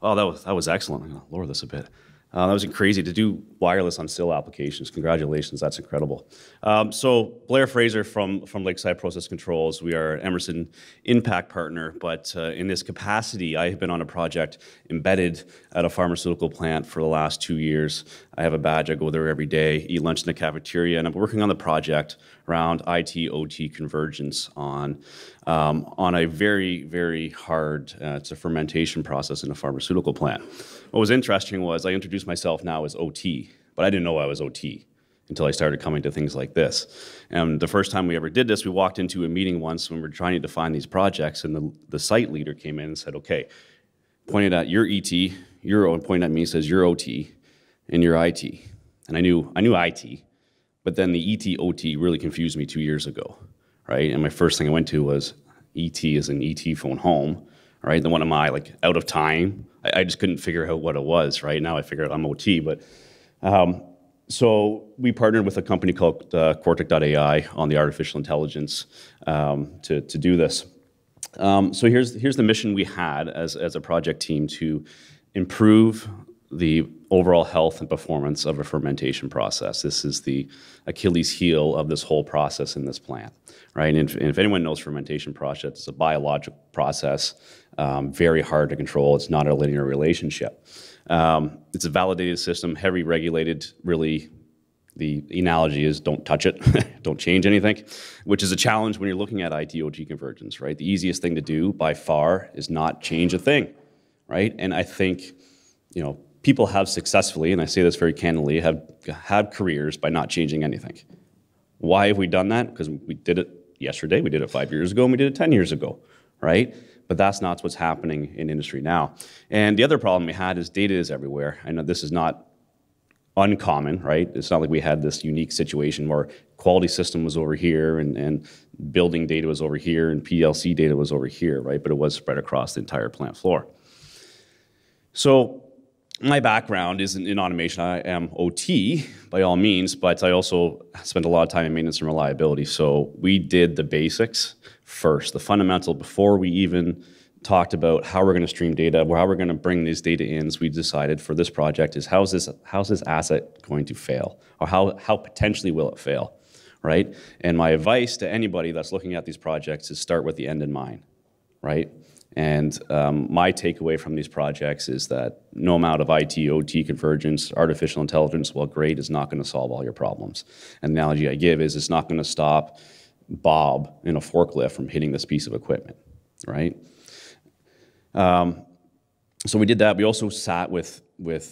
Oh, that was excellent. I'm going to lower this a bit. That was crazy to do wireless on still applications. Congratulations, that's incredible. So Blair Fraser from Lakeside Process Controls. We are Emerson Impact Partner, but in this capacity, I have been on a project embedded at a pharmaceutical plant for the last 2 years. I have a badge. I go there every day, eat lunch in the cafeteria, and I'm working on the project around IT/OT convergence on a very, very hard, it's a fermentation process in a pharmaceutical plant. What was interesting was I introduced myself now as OT, but I didn't know I was OT until I started coming to things like this. And the first time we ever did this, we walked into a meeting once when we were trying to define these projects, and the site leader came in and said, okay, pointed at your ET, and pointed at me and says, you're OT, and you're IT. And I knew IT, but then the ET/OT really confused me 2 years ago, right? And my first thing I went to was ET as an ET phone home, right? Then what am I, like out of time? I just couldn't figure out what it was, right? Now I figured out I'm OT, but so we partnered with a company called Cortic.ai on the artificial intelligence to do this. So here's the mission we had as a project team to improve the overall health and performance of a fermentation process. This is the Achilles heel of this whole process in this plant, right? And if anyone knows fermentation process, it's a biological process, very hard to control. It's not a linear relationship. It's a validated system, heavy regulated, really. The analogy is don't touch it, don't change anything, which is a challenge when you're looking at IT/OT convergence, right? The easiest thing to do by far is not change a thing, right? And I think, people have successfully, and I say this very candidly, have had careers by not changing anything. Why have we done that? Because we did it yesterday, we did it 5 years ago, and we did it 10 years ago, right? But that's not what's happening in industry now. And the other problem we had is data is everywhere. I know this is not uncommon, right? It's not like we had this unique situation where quality system was over here and building data was over here and PLC data was over here, right? But it was spread across the entire plant floor. So my background isn't in automation. I am OT by all means, but I also spent a lot of time in maintenance and reliability. So we did the basics first, the fundamental, before we even talked about how we're going to stream data, how we're going to bring these data in. So we decided for this project is how's this asset going to fail, or how potentially will it fail, right? And my advice to anybody that's looking at these projects is start with the end in mind, right? And my takeaway from these projects is that no amount of IT/OT convergence, artificial intelligence, while great, is not going to solve all your problems. And the analogy I give is it's not going to stop Bob in a forklift from hitting this piece of equipment, right? So we did that. We also sat with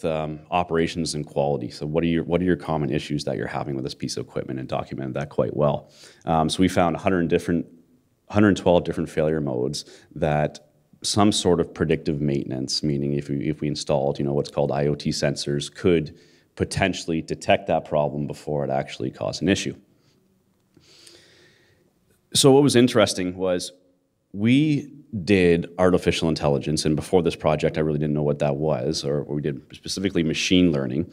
operations and quality. So what are your common issues that you're having with this piece of equipment, and documented that quite well. So we found 112 different failure modes that some sort of predictive maintenance, meaning if we installed, what's called IIoT sensors, could potentially detect that problem before it actually caused an issue. So what was interesting was we did artificial intelligence, and before this project, I really didn't know what that was, or we did specifically machine learning,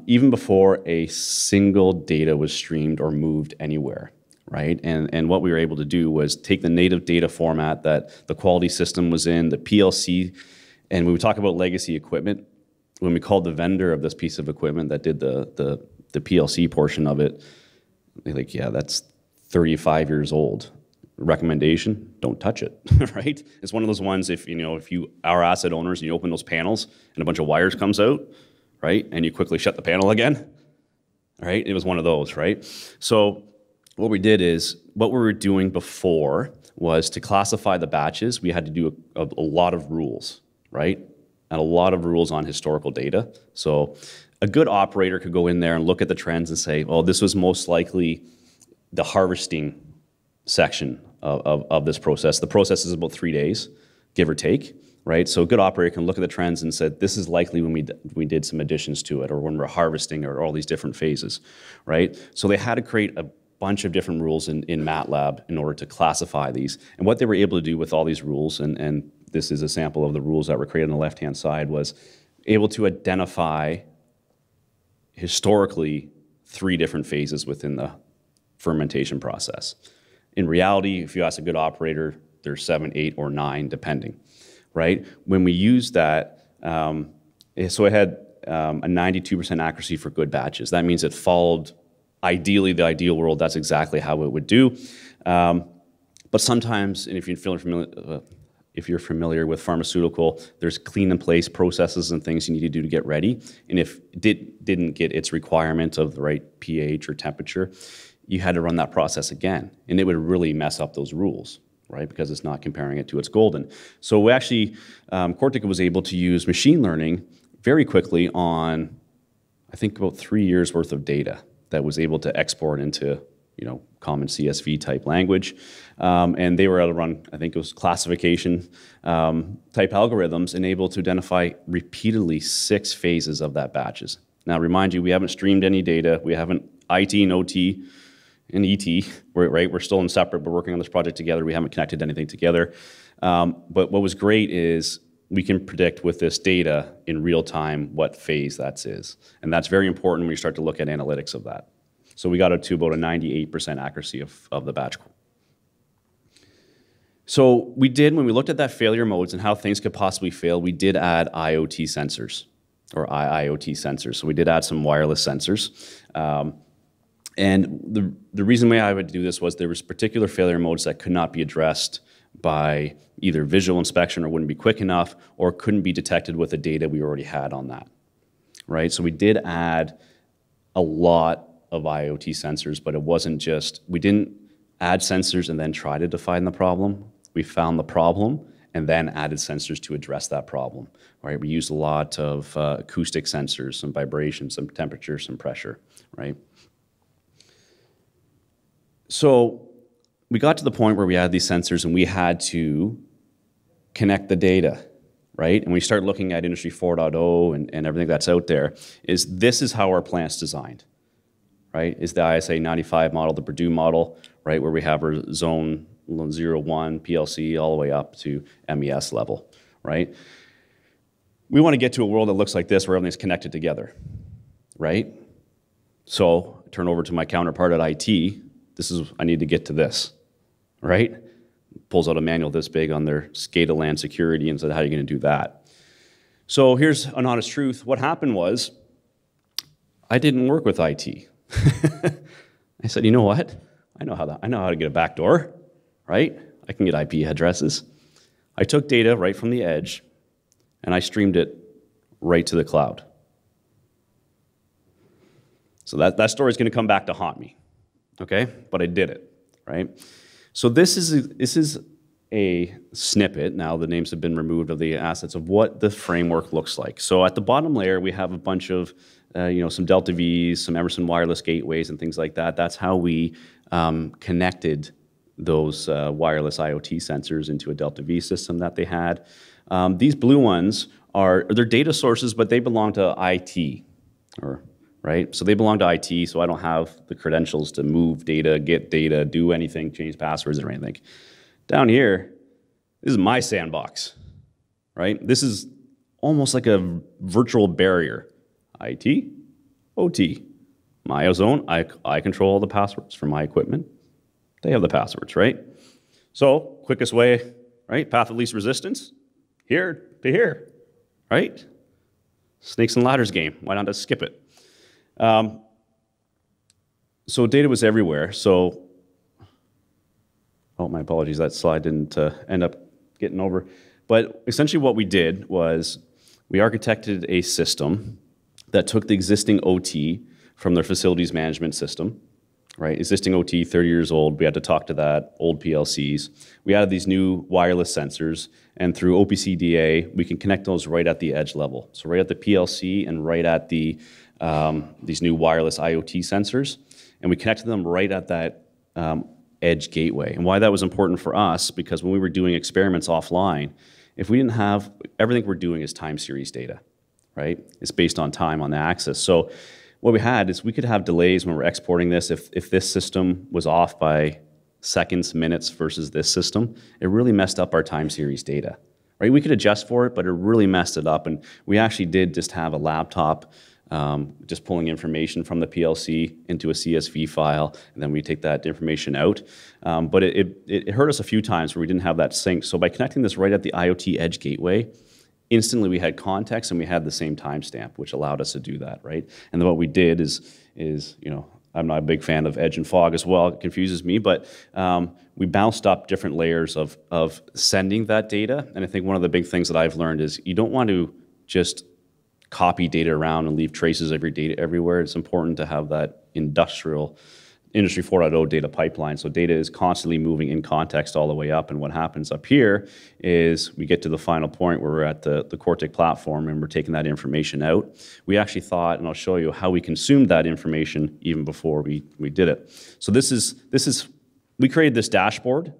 even before a single data was streamed or moved anywhere. Right, and what we were able to do was take the native data format that the quality system was in, the PLC, and when we talk about legacy equipment, when we called the vendor of this piece of equipment that did the PLC portion of it, they're like, yeah, that's 35 years old. Recommendation, don't touch it, right? It's one of those ones, if you are asset owners and you open those panels and a bunch of wires comes out, right, and you quickly shut the panel again, right? It was one of those, right? So what we did is, what we were doing before was to classify the batches, we had to do a lot of rules, right? And a lot of rules on historical data. So a good operator could go in there and look at the trends and say, well, this was most likely the harvesting section of this process. The process is about 3 days, give or take, right? So a good operator can look at the trends and say, this is likely when we did some additions to it, or when we're harvesting, or all these different phases, right? So they had to create a bunch of different rules in MATLAB in order to classify these. And what they were able to do with all these rules, and this is a sample of the rules that were created on the left-hand side, was able to identify historically 3 different phases within the fermentation process. In reality, if you ask a good operator, there's 7, 8, or 9, depending, right? When we use that, So it had a 92% accuracy for good batches. That means it followed, ideally, the ideal world. That's exactly how it would do. But sometimes, and if you're familiar with pharmaceutical, there's clean in place processes and things you need to do to get ready. And if it didn't get its requirement of the right pH or temperature, you had to run that process again. And it would really mess up those rules, right? Because it's not comparing it to its golden. So we actually, Cortica was able to use machine learning very quickly on, I think, about 3 years worth of data that was able to export into, common CSV type language. And they were able to run, I think it was classification type algorithms, and able to identify repeatedly 6 phases of that batches. Now, remind you, we haven't streamed any data. We haven't IT and OT and ET, right? We're still in separate, but working on this project together. We haven't connected anything together. But what was great is we can predict with this data in real time what phase that is. And that's very important when you start to look at analytics of that. So we got it to about a 98% accuracy of the batch. So we did, when we looked at that failure modes and how things could possibly fail, we did add IoT sensors, or IIoT sensors. So we did add some wireless sensors. And the reason why I would do this was there was particular failure modes that could not be addressed by either visual inspection or wouldn't be quick enough, or couldn't be detected with the data we already had on that, right? So we did add a lot of IoT sensors, but it wasn't just, we didn't add sensors and then try to define the problem. We found the problem and then added sensors to address that problem, right? We used a lot of acoustic sensors, some vibration, some temperature, some pressure, right? So we got to the point where we had these sensors and we had to connect the data, right? And we start looking at Industry 4.0 and everything that's out there, this is how our plant's designed, right? Is the ISA 95 model, the Purdue model, right? Where we have our zone 0, 1, PLC, all the way up to MES level, right? We want to get to a world that looks like this, where everything's connected together, right? So turn over to my counterpart at IT. I need to get to this, right? Pulls out a manual this big on their SCADA LAN security and said, how are you going to do that? So here's an honest truth. What happened was, I didn't work with IT. I said, you know what? I know how to get a back door, right? I can get IP addresses. I took data right from the edge and I streamed it right to the cloud. So that story is going to come back to haunt me, okay? But I did it, right? So this is a snippet, now the names have been removed, of the assets of what the framework looks like. So at the bottom layer, we have a bunch of, some Delta Vs, some Emerson wireless gateways and things like that. That's how we connected those wireless IoT sensors into a Delta V system that they had. These blue ones they're data sources, but they belong to IT, right? So they belong to IT, so I don't have the credentials to move data, get data, do anything, change passwords or anything. Down here, this is my sandbox, right? This is almost like a virtual barrier. IT, OT, my zone, I control all the passwords for my equipment. They have the passwords, right? So, quickest way, right? Path of least resistance, here to here, right? Snakes and ladders game, why not just skip it? So data was everywhere. So, oh, my apologies, that slide didn't end up getting over. But essentially what we did was we architected a system that took the existing OT from their facilities management system, right? Existing OT, 30 years old, we had to talk to that, old PLCs. We added these new wireless sensors, and through OPC-DA, we can connect those right at the edge level. So right at the PLC and right at the these new wireless IoT sensors, and we connected them right at that edge gateway. And why that was important for us, because when we were doing experiments offline, if we didn't have, everything we're doing is time series data, right? It's based on time on the axis. So what we had is we could have delays when we're exporting this. If this system was off by seconds, minutes versus this system, it really messed up our time series data, right? We could adjust for it, but it really messed it up. And we actually did just have a laptop just pulling information from the PLC into a CSV file, and then we take that information out. But it hurt us a few times where we didn't have that sync. So by connecting this right at the IoT edge gateway, instantly we had context and we had the same timestamp, which allowed us to do that, right? And then what we did is I'm not a big fan of edge and fog as well. It confuses me, but we bounced up different layers of sending that data. And I think one of the big things that I've learned is you don't want to just copy data around and leave traces of your data everywhere. It's important to have that Industry 4.0 data pipeline. So data is constantly moving in context all the way up. And what happens up here is we get to the final point where we're at the Cortic platform and we're taking that information out. We actually thought, and I'll show you how we consumed that information even before we did it. So we created this dashboard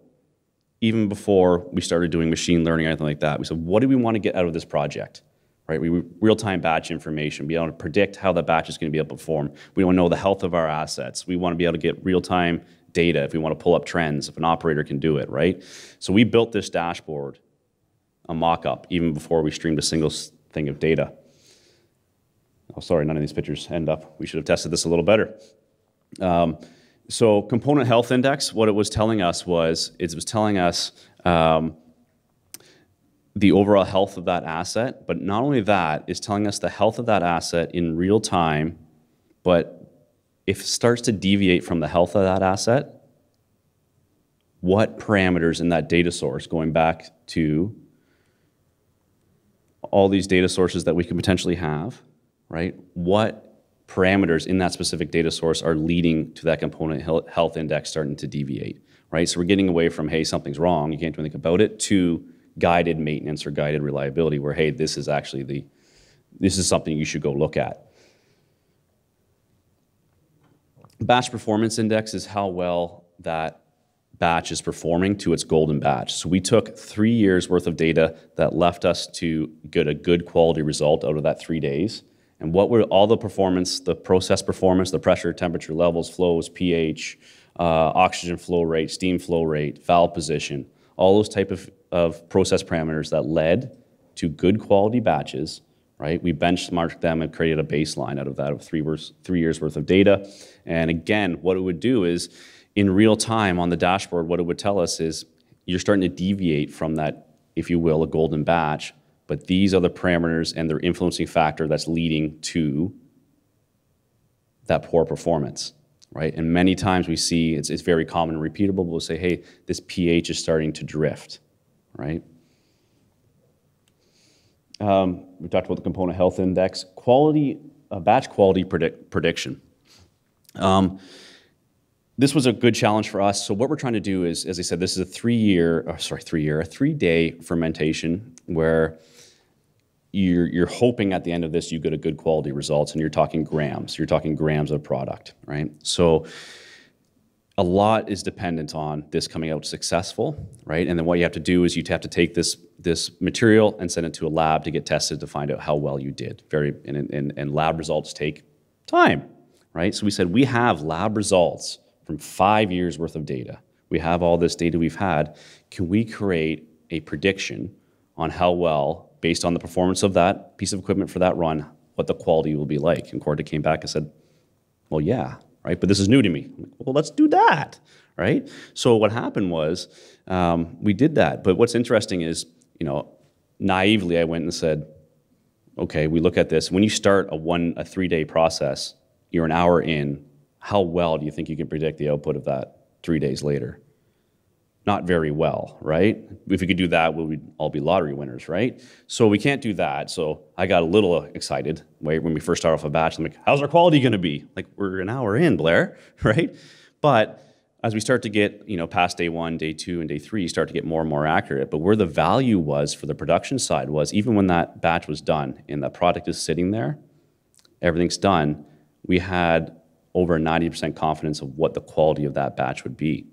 even before we started doing machine learning or anything like that. We said, what do we want to get out of this project? Right, real-time batch information, be able to predict how the batch is going to be able to perform. We want to know the health of our assets. We want to be able to get real-time data if we want to pull up trends, if an operator can do it, right? So we built this dashboard, a mock-up, even before we streamed a single thing of data. Oh, sorry, none of these pictures end up. We should have tested this a little better. So component health index, what it was telling us was, the overall health of that asset, but not only that, is telling us the health of that asset in real time, but if it starts to deviate from the health of that asset, what parameters in that data source, going back to all these data sources that we could potentially have, right? What parameters in that specific data source are leading to that component health index starting to deviate, right? So we're getting away from, hey, something's wrong, you can't do anything about it, to guided maintenance or guided reliability where, hey, this is something you should go look at. Batch performance index is how well that batch is performing to its golden batch. So we took 3 years worth of data that left us to get a good quality result out of that 3 days. And what were all the performance, the process performance, the pressure, temperature levels, flows, pH, oxygen flow rate, steam flow rate, valve position, all those type of process parameters that led to good quality batches, right? We benchmarked them and created a baseline out of that of 3 years worth of data. And again, what it would do is, in real time on the dashboard, what it would tell us is you're starting to deviate from that, if you will, a golden batch, but these are the parameters and their influencing factor that's leading to that poor performance. Right? And many times we see, it's very common and repeatable, we'll say, hey, this pH is starting to drift, right? We talked about the component health index. Batch quality prediction. This was a good challenge for us. So what we're trying to do is, as I said, this is a 3-day fermentation where you're hoping at the end of this you get a good quality results, and you're talking grams. You're talking grams of product, right? So a lot is dependent on this coming out successful, right? And then what you have to do is you have to take this material and send it to a lab to get tested to find out how well you did. And lab results take time, right? So we said we have lab results from 5 years worth of data. We have all this data we've had. Can we create a prediction on how well, based on the performance of that piece of equipment for that run, what the quality will be like? And Cortic came back and said, well, yeah, right? But this is new to me. I'm like, well, let's do that, right? So what happened was we did that. But what's interesting is, naively, I went and said, okay, we look at this. When you start a 3-day process, you're an hour in, how well do you think you can predict the output of that 3 days later? Not very well, right? If we could do that, we'd all be lottery winners, right? So we can't do that. So I got a little excited when we first started off a batch. I'm like, how's our quality going to be? Like, we're an hour in, Blair, right? But as we start to get, past day 1, day 2, and day 3, you start to get more and more accurate. But where the value was for the production side was, even when that batch was done and that product is sitting there, everything's done, we had over 90% confidence of what the quality of that batch would be.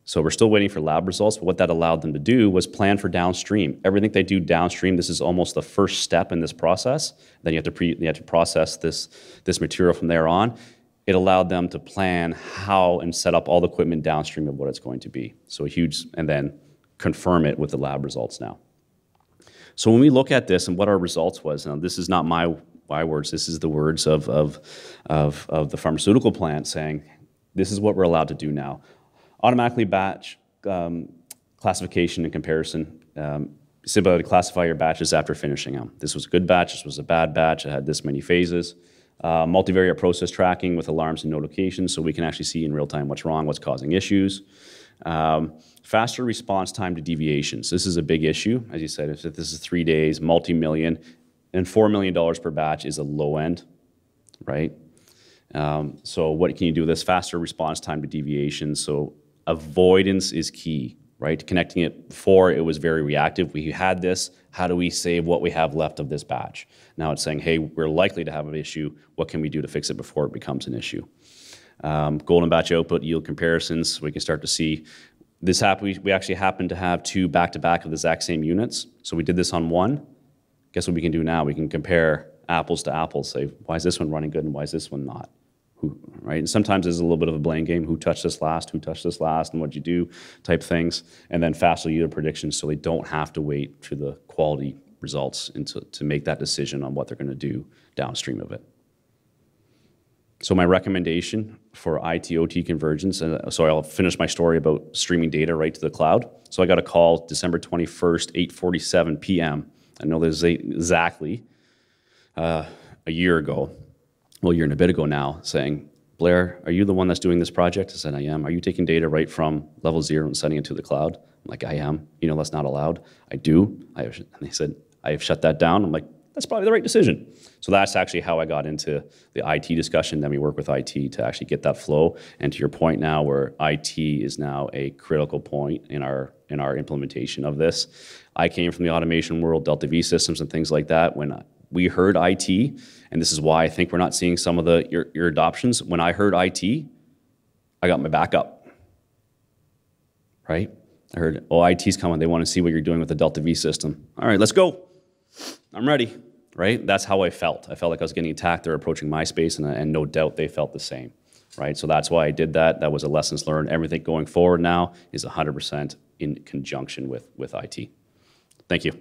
So we're still waiting for lab results, but what that allowed them to do was plan for downstream. Everything they do downstream, this is almost the first step in this process. Then you have to process this material from there on. It allowed them to plan how and set up all the equipment downstream of what it's going to be. So and then confirm it with the lab results now. So when we look at this and what our results was, now this is not my words, this is the words of the pharmaceutical plant saying, this is what we're allowed to do now. Automatically batch classification and comparison simply classify your batches after finishing them. This was a good batch, this was a bad batch, it had this many phases. Multivariate process tracking with alarms and notifications, so we can actually see in real time what's wrong, what's causing issues. Faster response time to deviations. This is a big issue. As you said, if this is 3 days, multi-million, and $4 million per batch is a low end, right? So what can you do with this? Faster response time to deviations. So avoidance is key, right? Connecting it before, it was very reactive. We had this, how do we save what we have left of this batch? Now it's saying, hey, we're likely to have an issue. What can we do to fix it before it becomes an issue? Golden batch output yield comparisons. We can start to see this happen. We actually happen to have 2 back-to-back of the exact same units. So we did this on one. Guess what we can do now? We can compare apples to apples, say, why is this one running good and why is this one not? Right? And sometimes there's a little bit of a blame game. Who touched this last? Who touched this last? And what'd you do? Type things. And then faster yield predictions so they don't have to wait for the quality results and to make that decision on what they're going to do downstream of it. So my recommendation for IIoT convergence, and so I'll finish my story about streaming data right to the cloud. So I got a call December 21st, 8:47 p.m. I know this exactly a year ago, well, a year and a bit ago now, saying, Blair, are you the one that's doing this project? I said, I am. Are you taking data right from level 0 and sending it to the cloud? I'm like, I am. You know, that's not allowed. I do. And they said, I have shut that down. I'm like, that's probably the right decision. So that's actually how I got into the IT discussion. Then we work with IT to actually get that flow. And to your point now, where IT is now a critical point in our implementation of this. I came from the automation world, Delta V systems and things like that. When we heard IT, and this is why I think we're not seeing some of your adoptions. When I heard IT, I got my back up, right? I heard, oh, IT's coming. They want to see what you're doing with the Delta V system. All right, let's go. I'm ready, right? That's how I felt. I felt like I was getting attacked. They're approaching my space, and no doubt they felt the same, right? So that's why I did that. That was a lessons learned. Everything going forward now is 100% in conjunction with IT. Thank you.